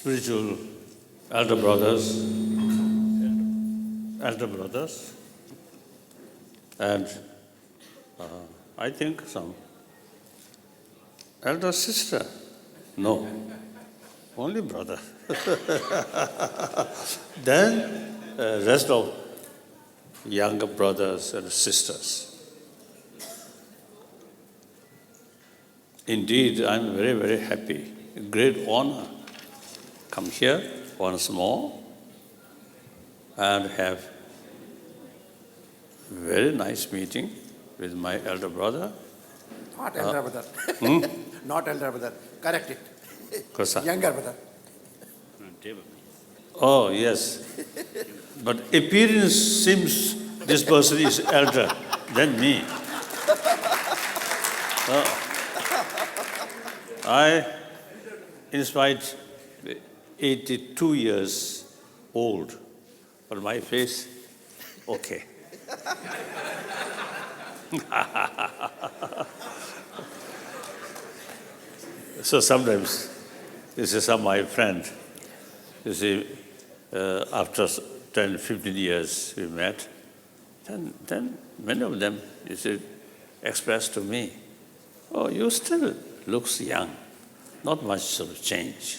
spiritual elder brothers, and I think some elder sister. No, only brother. Then rest of younger brothers and sisters. Indeed, I'm very, very happy. Great honor. Come here once more and have very nice meeting with my elder brother. Not elder brother. Not elder brother. Correct it. Kosa? Younger brother. Oh, yes. But appearance seems this person is elder than me. I, in spite, 82 years old, but my face, okay. So sometimes, you see, some of my friends, you see, after 10, 15 years we met, then many of them, you see, express to me, oh, you still looks young, not much sort of change.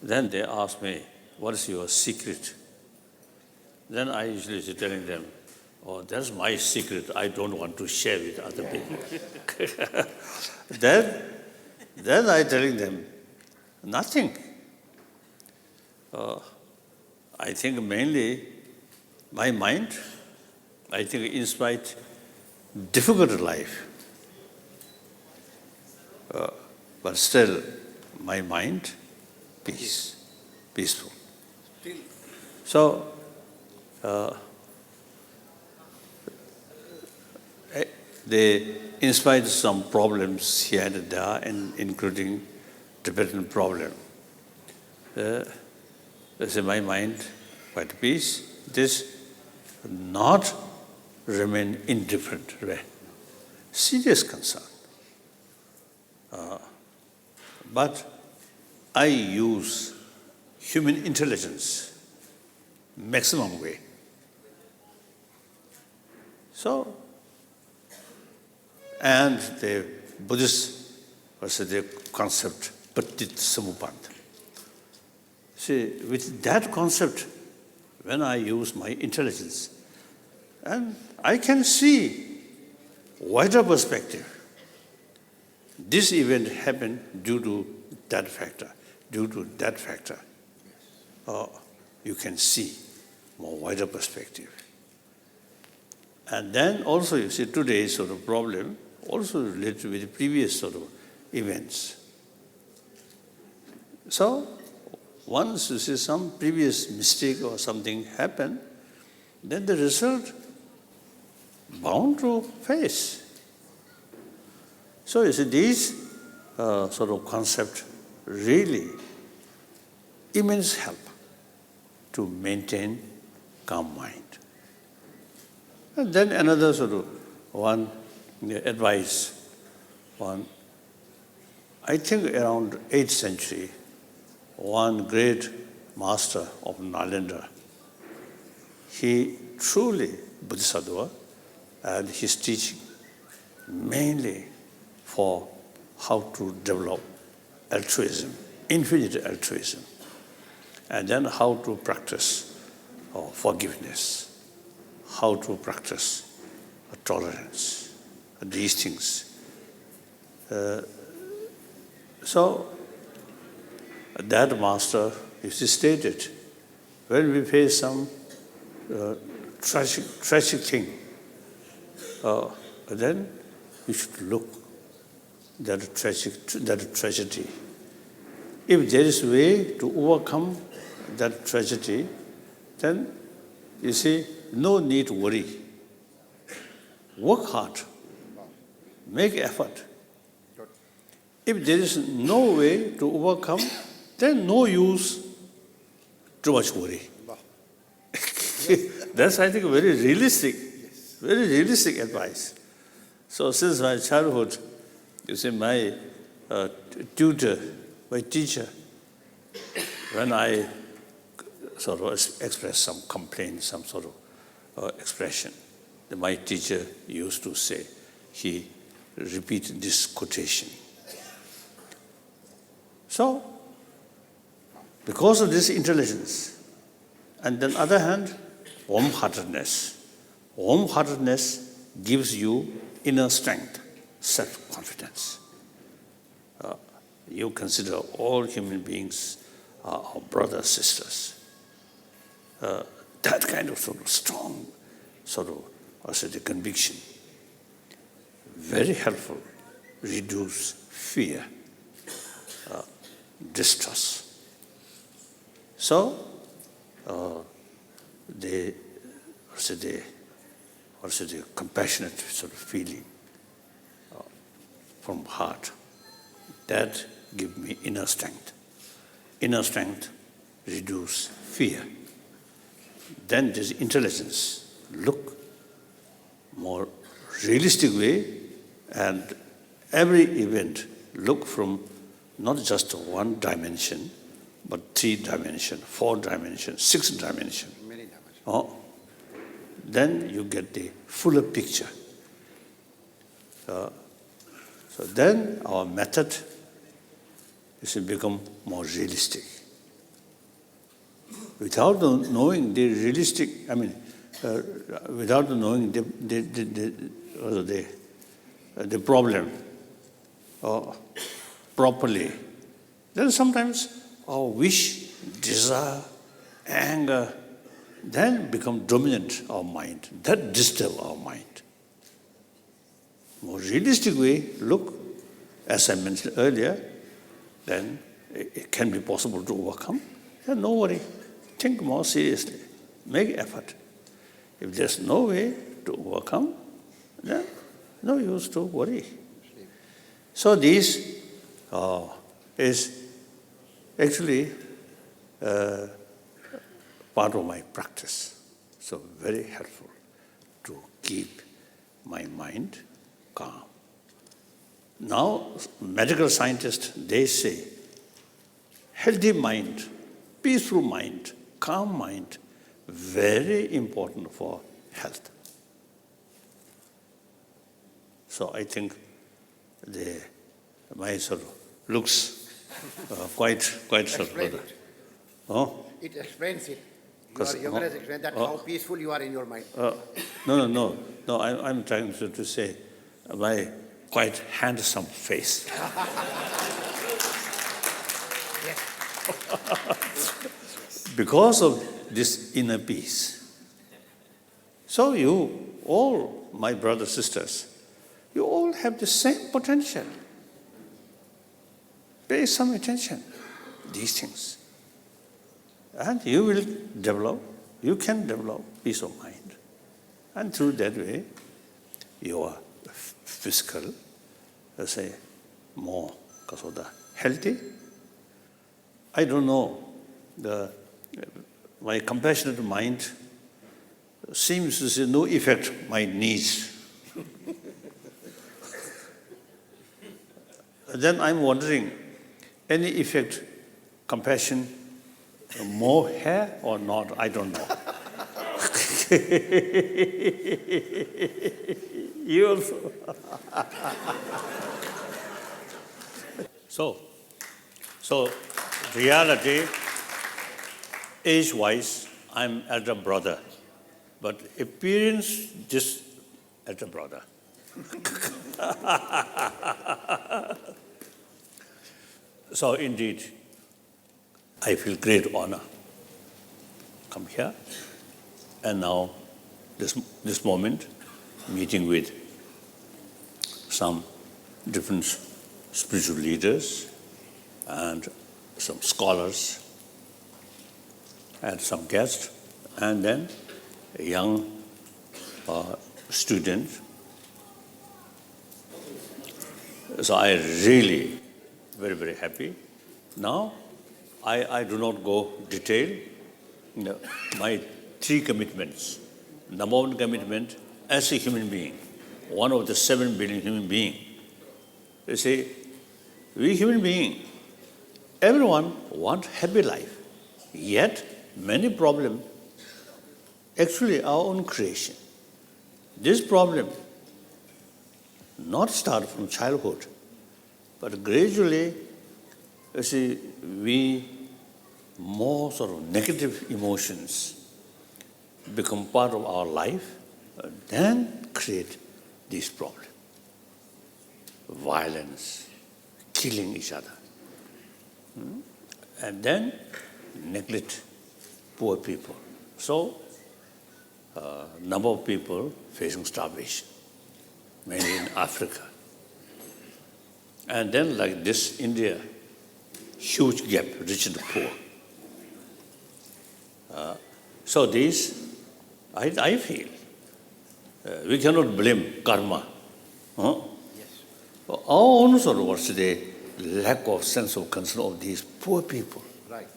Then they ask me, what is your secret? Then I usually is telling them, oh, that's my secret. I don't want to share with other people. Then I telling them, nothing. I think mainly my mind, I think in spite difficult life, but still my mind, peaceful. So, they, in spite of some problems here and there, and including Tibetan problem, they say my mind quite peace. This not remain indifferent, right? Serious concern. But I use human intelligence maximum way. So, and the Buddhist was the concept, Patit Samupant. See, with that concept, when I use my intelligence, and I can see wider perspective. This event happened due to that factor, due to that factor. You can see more wider perspective. And then also you see today's sort of problem also related with the previous sort of events. So once you see some previous mistake or something happen, then the result bound to face. So you see these sort of concept really immense help to maintain calm mind. And then another sort of one advice, I think around 8th century, one great master of Nalanda, he truly Bodhisattva, and his teaching mainly for how to develop altruism, infinite altruism, and then how to practice forgiveness, how to practice tolerance, these things. So that master, he stated, when we face some tragic thing, then we should look that tragedy. If there is a way to overcome that tragedy, then you see, no need to worry. Work hard, make effort. If there is no way to overcome, then no use too much worry. That's, I think, very realistic advice. So since my childhood, you see, my tutor, my teacher, when I sort of express some complaint, some sort of expression, my teacher used to say, he repeated this quotation. So, because of this intelligence, and then other hand, warm-heartedness. Warm-heartedness gives you inner strength, self-confidence. You consider all human beings are our brothers, sisters. That kind of sort of strong, sort of, the conviction, very helpful, reduce fear, distrust. So, the compassionate sort of feeling from heart, that give me inner strength. Inner strength reduce fear. Then this intelligence, look more realistic way, and every event look from not just one dimension, but 3 dimension, 4 dimension, 6 dimension. Many dimensions. Oh, then you get the fuller picture. So then our method is to become more realistic. Without knowing the realistic, without knowing the problem properly, then sometimes our wish, desire, anger, then become dominant our mind. That disturb our mind. More realistic way, look, as I mentioned earlier, then it can be possible to overcome. Then no worry. Think more seriously. Make effort. If there's no way to overcome, then no use to worry. So this is actually part of my practice. So very helpful to keep my mind calm. Now, medical scientists, they say, healthy mind, peaceful mind, calm mind, very important for health. So I think my sort of looks quite sort of. Oh? It explains it. Your yoga has explained that how peaceful you are in your mind. No. I'm trying to say my quite handsome face. Because of this inner peace. So you, all my brothers, sisters, you all have the same potential. Pay some attention to these things. And you will develop, you can develop peace of mind. And through that way, your physical, let's say, more healthy. I don't know, my compassionate mind seems to see no effect my needs. Then I'm wondering, any effect, compassion, more hair or not, I don't know. You also. So reality, age-wise, I'm elder brother, but appearance, just elder brother. So indeed, I feel great honor. Come here, and now this moment, meeting with some different spiritual leaders and some scholars and some guests, and then a young student. So I really very, very happy. Now, I do not go detail. My 3 commitments. Number 1 commitment, as a human being, one of the 7 billion human beings, they say, we human beings, everyone want happy life. Yet, many problems actually our own creation. This problem not start from childhood, but gradually, you see, we more sort of negative emotions become part of our life, then create this problem. Violence, killing each other. And then neglect poor people. So, number of people facing starvation, mainly in Africa. And then like this, India, huge gap, rich and poor. So these, I feel, we cannot blame karma. Huh? Yes. Our own sort of what's the lack of sense of concern of these poor people. Right.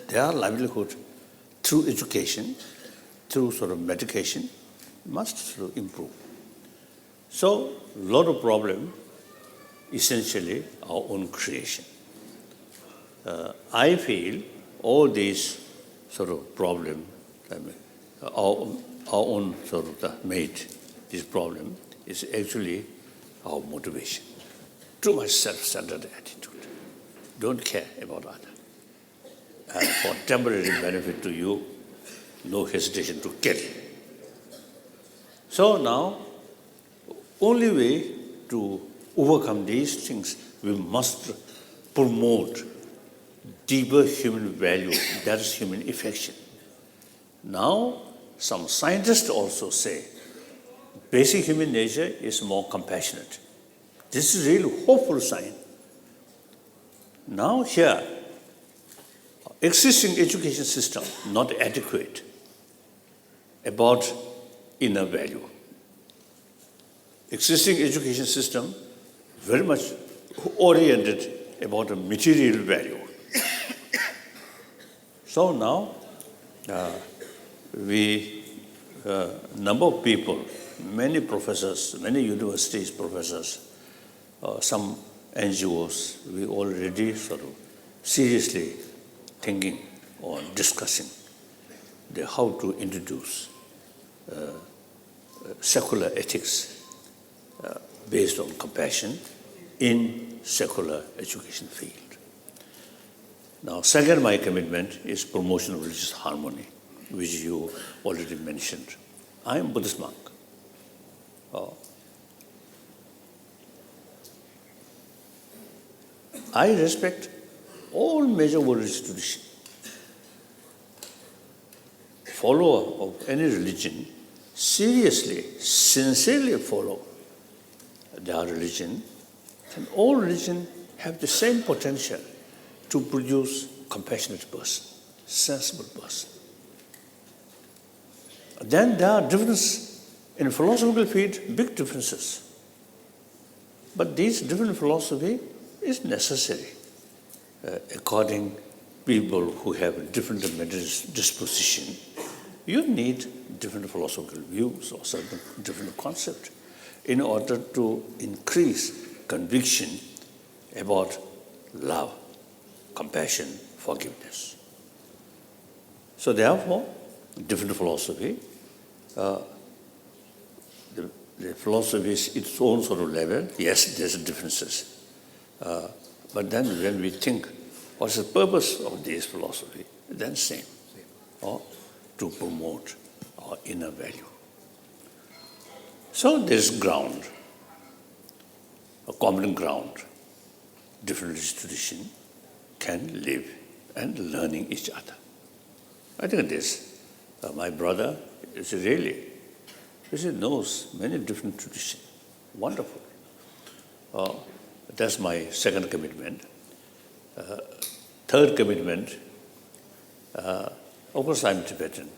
Their livelihood through education, through sort of medication, must sort of improve. So, a lot of problem, essentially our own creation. I feel all these sort of problem, our own sort of made this problem is actually our motivation. Too much self-centered attitude. Don't care about others. And for temporary benefit to you, no hesitation to kill. So now, only way to overcome these things, we must promote deeper human value, that is human affection. Now, some scientists also say basic human nature is more compassionate. This is really hopeful sign. Now here, existing education system not adequate about inner value. Existing education system very much oriented about a material value. So now, number of people, many professors, many universities professors, some NGOs, we already sort of seriously thinking or discussing how to introduce secular ethics based on compassion in secular education field. Now, second, my commitment is promotion of religious harmony, which you already mentioned. I am Buddhist monk. I respect all major religious traditions. Follower of any religion seriously, sincerely follow their religion, and all religions have the same potential to produce compassionate person, sensible person. Then there are differences in philosophical field, big differences. But these different philosophy is necessary according people who have different mental disposition. You need different philosophical views or certain different concept in order to increase conviction about love, compassion, forgiveness. So therefore, different philosophy, the philosophy is its own sort of level. Yes, there's differences. But then when we think, what's the purpose of this philosophy? Then same. Or to promote our inner value. So there's ground, a common ground, different religious tradition can live and learning each other. I think this, my brother is really, he knows many different traditions. Wonderful. That's my second commitment. Third commitment, of course I'm Tibetan.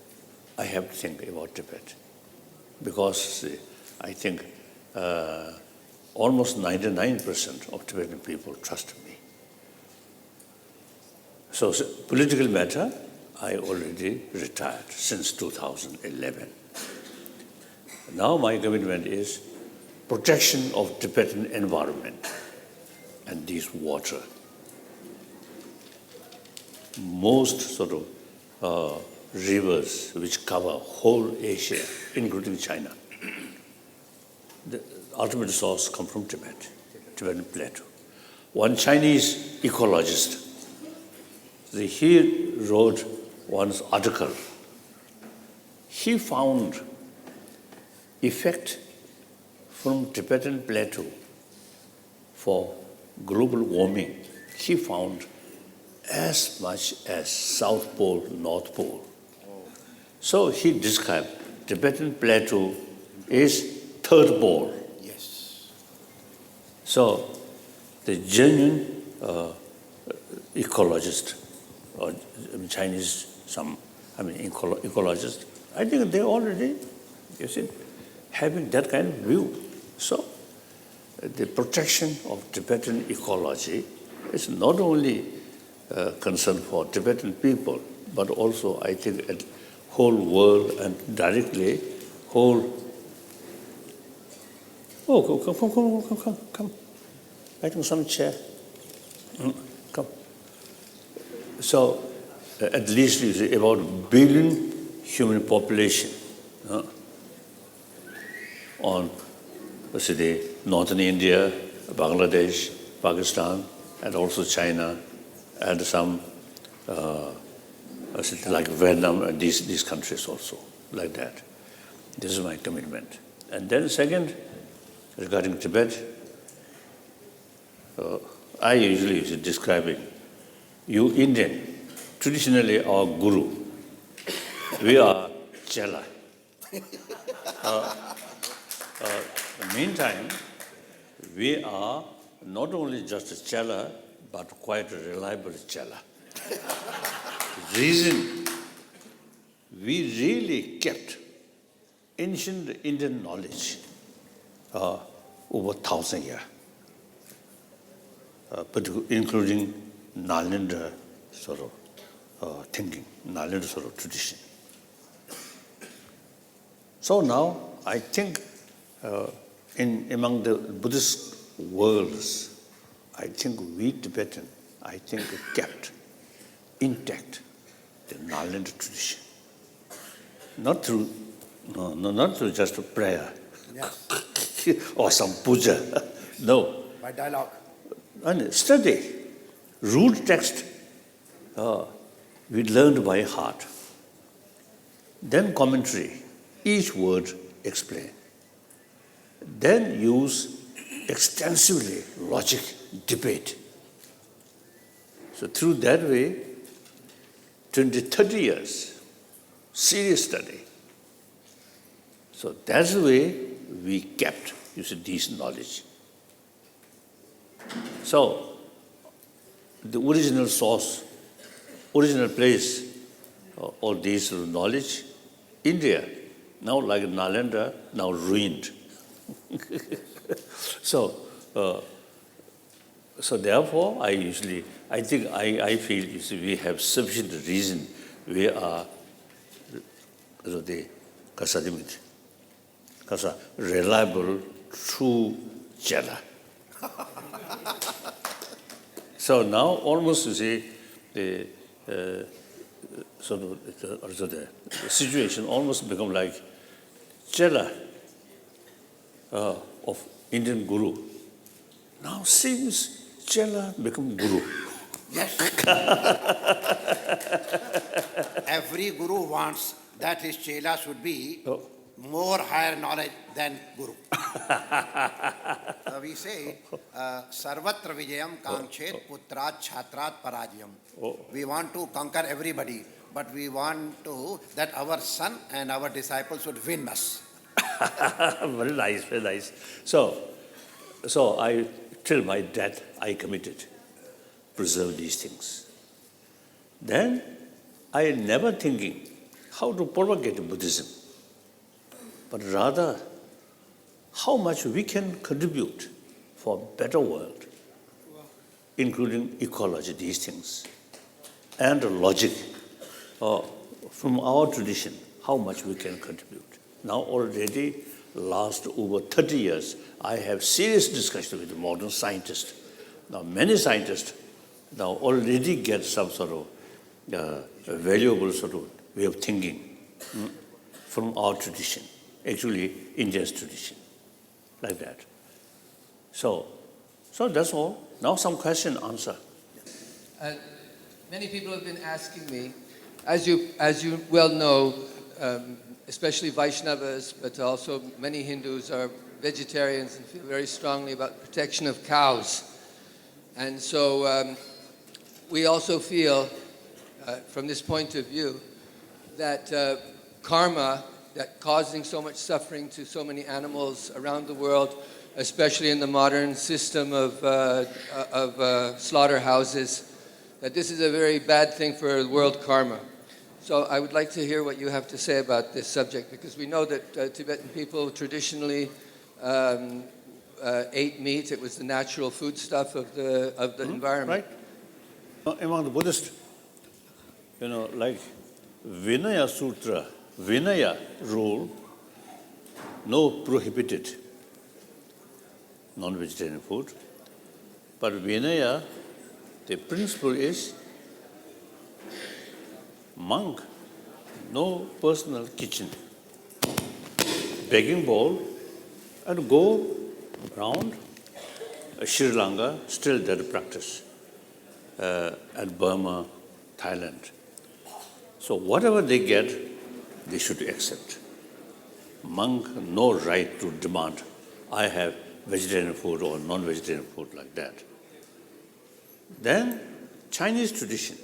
I have to think about Tibet because I think almost 99% of Tibetan people trust me. So political matter, I already retired since 2011. Now my commitment is protection of Tibetan environment and this water. most sort of rivers which cover whole Asia, including China. The ultimate source comes from Tibet, Tibetan plateau. One Chinese ecologist, he wrote one article. He found effect from Tibetan plateau for global warming. He found as much as South Pole, North Pole. So he described Tibetan plateau is third pole. Yes. So the genuine ecologist, or Chinese, ecologist, I think they already, having that kind of view. So the protection of Tibetan ecology is not only concern for Tibetan people, but also, I think, a whole world and directly whole. Oh, come. I think some chair. Come. So, at least you see about 1 billion human population on, let's say, northern India, Bangladesh, Pakistan, and also China, and some, like Vietnam and these countries also, like that. This is my commitment. And then second, regarding Tibet, I usually is describing you Indian, traditionally our guru. We are Chela. Meantime, we are not only just a Chela, but quite a reliable Chela. Reason, we really kept ancient Indian knowledge over 1,000 years, including Nalanda sort of thinking, Nalanda sort of tradition. So now, I think among the Buddhist worlds, I think we Tibetan, kept intact the Nalanda tradition. Not through just prayer. Yes. Or some puja. No. By dialogue. And study. Root text, we learned by heart. Then commentary, each word explained. Then use extensively logic, debate. So through that way, 20, 30 years, serious study. So that's the way we kept, this knowledge. So the original source, original place, all this knowledge, India, now like Nalanda, now ruined. So therefore, I feel, we have sufficient reason. We are the reliable, true Chela. So now almost the situation almost become like Chela of Indian Guru. Now seems Chela become Guru. Yes. Every Guru wants that his Chela should be more higher knowledge than Guru. So we say, Sarvatra Vijayam Kankchet Putrat Chhatrat Parajyam. We want to conquer everybody, but we want to that our son and our disciples should win us. Very nice, very nice. So I, till my death, I committed, preserve these things. Then I never thinking how to propagate Buddhism, but rather how much we can contribute for a better world, including ecology, these things, and logic, from our tradition, how much we can contribute. Now already, last over 30 years, I have serious discussion with modern scientists. Now many scientists now already get some sort of a valuable sort of way of thinking from our tradition, actually India's tradition, like that. So that's all. Now some question, answer. Many people have been asking me, as you well know, especially Vaishnavas, but also many Hindus are vegetarians and feel very strongly about protection of cows. And so we also feel, from this point of view, that karma, that causing so much suffering to so many animals around the world, especially in the modern system of slaughterhouses, that this is a very bad thing for world karma. So I would like to hear what you have to say about this subject, because we know that Tibetan people traditionally ate meat. It was the natural foodstuff of the environment. Right. Among the Buddhists, like Vinaya Sutra, Vinaya rule, no prohibited non-vegetarian food. But Vinaya, the principle is monk, no personal kitchen, begging bowl, and go around Sri Lanka, still that practice, and Burma, Thailand. So whatever they get, they should accept. Monk, no right to demand, I have vegetarian food or non-vegetarian food like that. Then Chinese tradition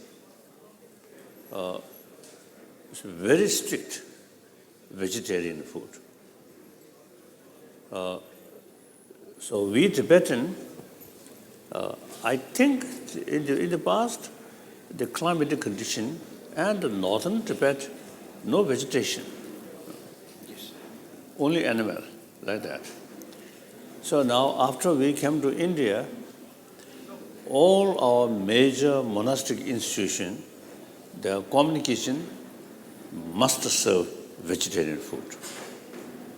is very strict vegetarian food. So we Tibetan, I think in the past, the climatic condition and the northern Tibet, no vegetation, only animal, like that. So now after we came to India, all our major monastic institutions, their communication must serve vegetarian food.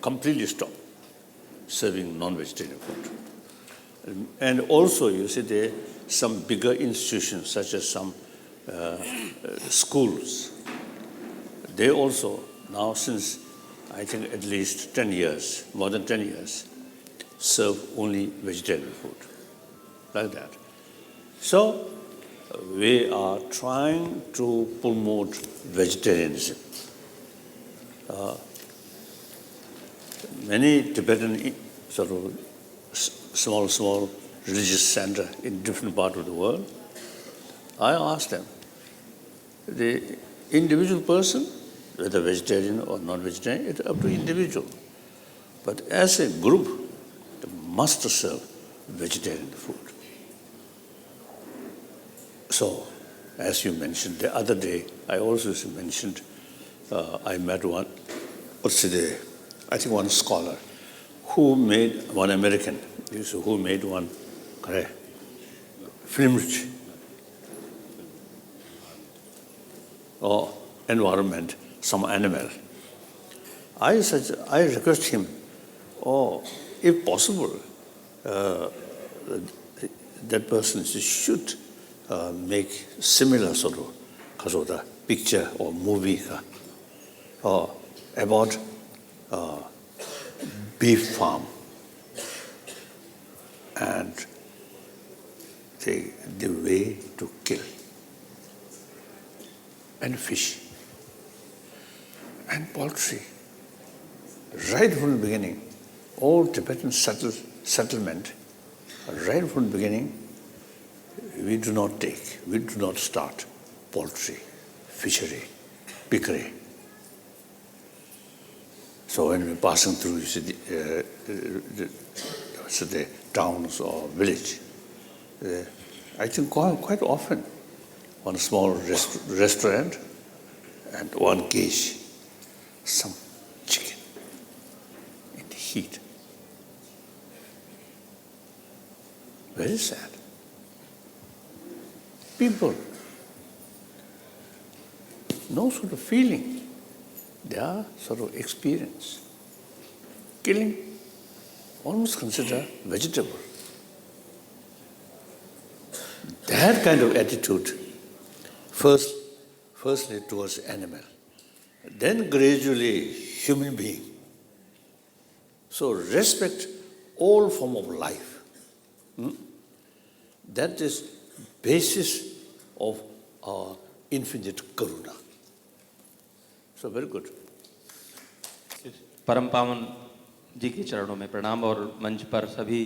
Completely stop serving non-vegetarian food. And also, you see, there are some bigger institutions, such as some schools. They also, now since I think at least 10 years, more than 10 years, serve only vegetarian food, like that. So we are trying to promote vegetarianism. Many Tibetan sort of small religious center in different parts of the world, I asked them, the individual person, whether vegetarian or non-vegetarian, it's up to individual. But as a group, they must serve vegetarian food. So, as you mentioned, the other day, I also mentioned, I met one scholar who made, one American, who made one film or environment, some animal. I request him, if possible, that person should make similar sort of picture or movie about beef farm and the way to kill, and fish and poultry. Right from the beginning, all Tibetan settlement, right from the beginning, we do not start poultry, fishery, piggery. So when we're passing through, you see the towns or village, I think quite often, one small restaurant and one cage, some chicken in the heat. Very sad. People, no sort of feeling. They are sort of experience. Killing, almost consider vegetable. That kind of attitude, first firstly towards animal, then gradually human being. So respect all form of life. That is basis of our infinite karuna. So very good. परम पावन जी के चरणों में प्रणाम और मंच पर सभी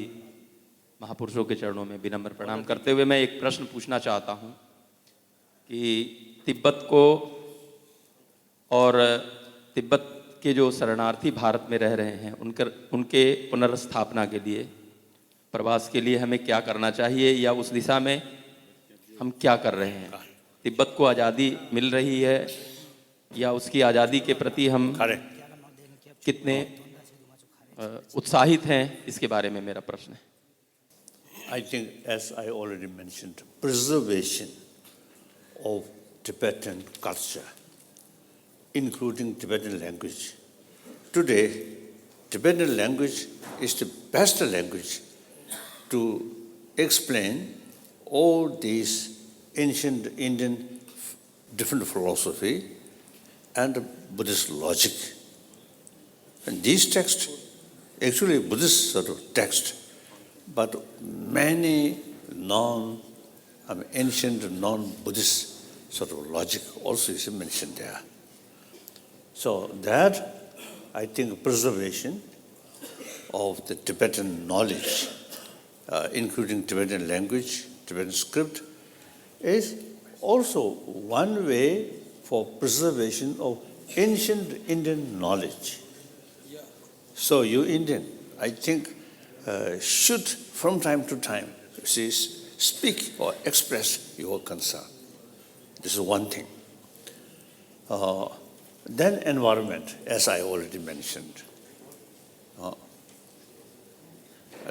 महापुरुषों के चरणों में विनम्र प्रणाम करते हुए मैं एक प्रश्न पूछना चाहता हूं कि तिब्बत को और तिब्बत के जो शरणार्थी भारत में रह रहे हैं उनके पुनर्स्थापना के लिए प्रवास के लिए हमें क्या करना चाहिए या उस दिशा में हम क्या कर रहे हैं? तिब्बत को आज़ादी मिल रही है या उसकी आज़ादी के प्रति हम कितने उत्साहित हैं, इसके बारे में मेरा प्रश्न है. I think, as I already mentioned, preservation of Tibetan culture, including Tibetan language. Today, Tibetan language is the best language to explain all these ancient Indian different philosophy and Buddhist logic. And these texts, actually Buddhist sort of text, but many ancient non-Buddhist sort of logic also is mentioned there. So that, I think, preservation of the Tibetan knowledge, including Tibetan language, Tibetan script, is also one way for preservation of ancient Indian knowledge. So you Indian, I think, should from time to time speak or express your concern. This is one thing. Then environment, as I already mentioned.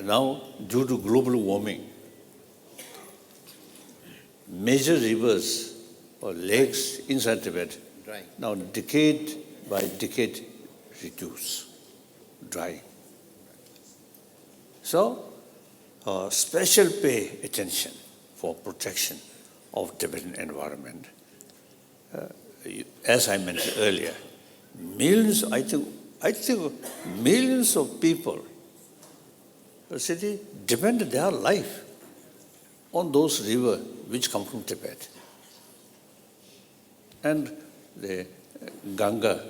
Now, due to global warming, major rivers or lakes inside Tibet now decade by decade reduce, dry. So, special pay attention for protection of Tibetan environment. As I mentioned earlier, millions, I think millions of people, the city, depend their life on those rivers which come from Tibet. And the Ganga,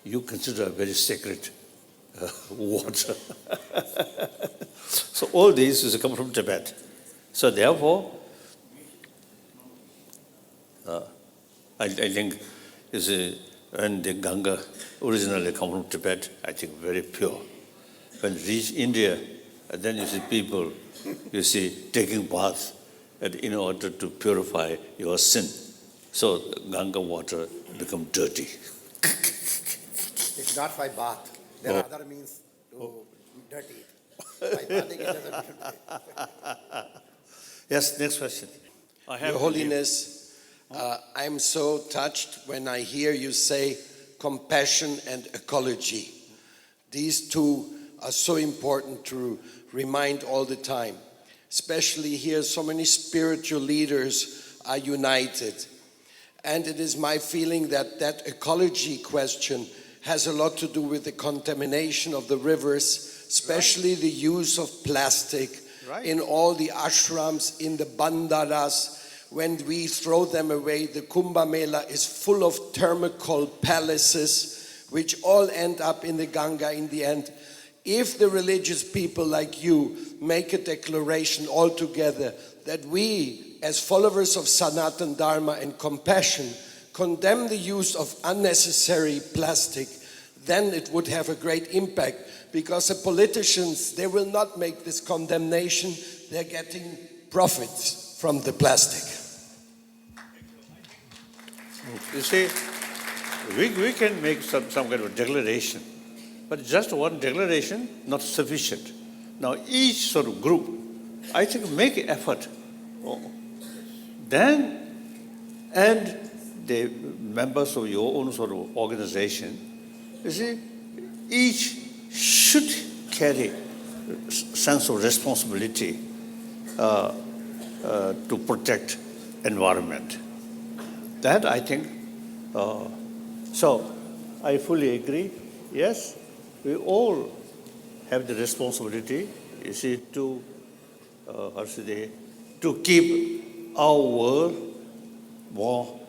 you consider very sacred water. So all these is come from Tibet. So therefore, I think when the Ganga originally come from Tibet, I think very pure. When reach India, then you see people, taking baths in order to purify your sin. So Ganga water become dirty. It's not by bath. There are other means to dirty it. By bathing it doesn't. Yes, next question. Your Holiness, I'm so touched when I hear you say compassion and ecology. These two are so important to remind all the time. Especially here, so many spiritual leaders are united. And it is my feeling that that ecology question has a lot to do with the contamination of the rivers, especially the use of plastic in all the ashrams, in the bandaras. When we throw them away, the Kumbh Mela is full of thermal palaces, which all end up in the Ganga in the end. If the religious people like you make a declaration all together that we, as followers of Sanatan Dharma and compassion, condemn the use of unnecessary plastic, then it would have a great impact, because the politicians, they will not make this condemnation, they're getting profits from the plastic. You see, we can make some kind of declaration, but just one declaration, not sufficient. Now each sort of group, I think, make effort. Then, and the members of your own sort of organization, you see, each should carry a sense of responsibility to protect environment. That I think, so I fully agree. Yes, we all have the responsibility, you see, to, to keep our world more,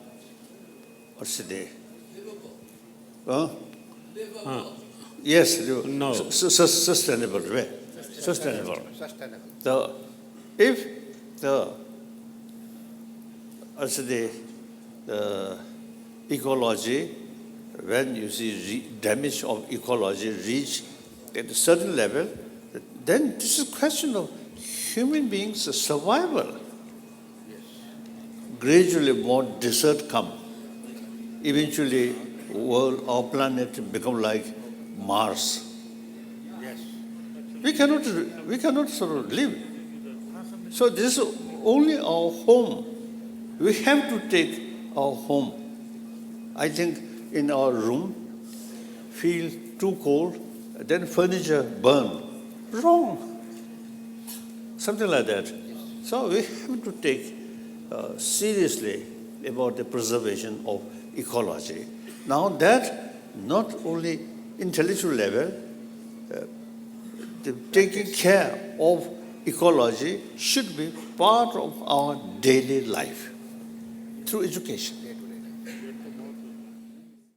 yes, No. sustainable way. Sustainable. If the ecology, when you see damage of ecology reach at a certain level, then this is a question of human beings' survival. Gradually more desert come. Eventually, our planet become like Mars. Yes. We cannot sort of live. So this is only our home. We have to take our home. I think in our room, feel too cold, then furniture burn. Wrong. Something like that. So we have to take seriously about the preservation of ecology. Now that not only intellectual level, the taking care of ecology should be part of our daily life through education.